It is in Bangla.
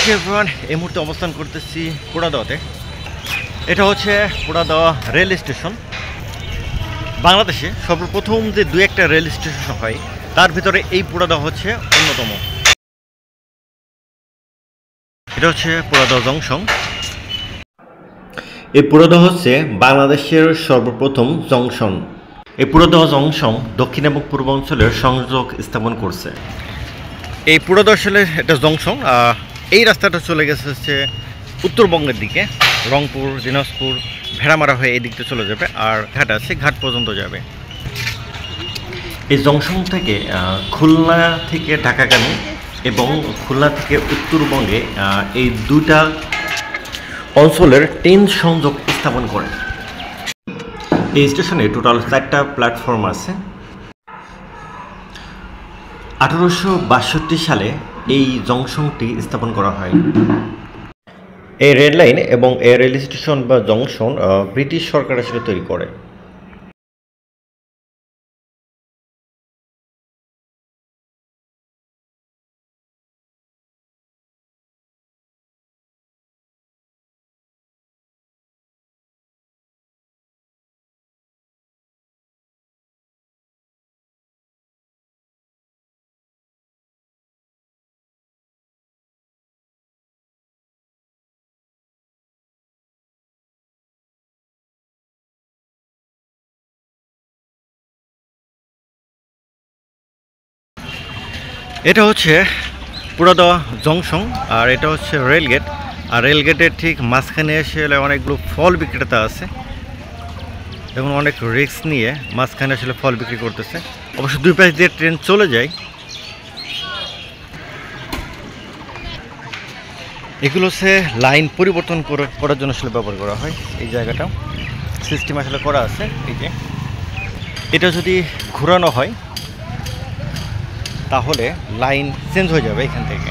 ওকে এভরিওয়ান, এই মুহূর্তে অবস্থান করতেছি পোড়াদহতে। এটা হচ্ছে পোড়াদহ রেল স্টেশন। বাংলাদেশে সর্বপ্রথম যে দু একটা রেল স্টেশন হয় তার ভিতরে এই পোড়াদহ হচ্ছে অন্যতম। এটা হচ্ছে পোড়াদহ জংশন। এই পোড়াদহ হচ্ছে বাংলাদেশের সর্বপ্রথম জংশন। এই পোড়াদহ জংশন দক্ষিণ এবং পূর্বাঞ্চলের সংযোগ স্থাপন করছে। এই পোড়াদহ আসলে এটা জংশন। এই রাস্তাটা চলে গেছে হচ্ছে উত্তরবঙ্গের দিকে, রংপুর, দিনাজপুর, ভেড়ামারা হয়ে এই দিকটা চলে যাবে, আর ঘাট আছে, ঘাট পর্যন্ত যাবে। এই জংশন থেকে খুলনা থেকে ঢাকাগামী এবং খুলনা থেকে উত্তরবঙ্গে এই দুটা অঞ্চলের ট্রেন সংযোগ স্থাপন করে। এই স্টেশনে টোটাল 4টা প্ল্যাটফর্ম আছে। 1862 সালে এই জংশনটি স্থাপন করা হয়। এই রেল লাইন এবং এই রেল স্টেশন বা জংশন ব্রিটিশ সরকার আসলে তৈরি করে। এটা হচ্ছে পোড়াদহ জংশন, আর এটা হচ্ছে রেলগেট। আর রেলগেটের ঠিক মাঝখানে এসে অনেকগুলো ফল বিক্রেতা আছে এবং অনেক রিস্ক নিয়ে মাঝখানে আসলে ফল বিক্রি করতেছে। অবশ্য দুই পাশ দিয়ে ট্রেন চলে যায়। এগুলো হচ্ছে লাইন পরিবর্তন করার জন্য আসলে ব্যবহার করা হয়। এই জায়গাটাও সিস্টেম আসলে করা আছে। এই যে এটা যদি ঘোরানো হয় তাহলে লাইন চেঞ্জ হয়ে যাবে এখান থেকে।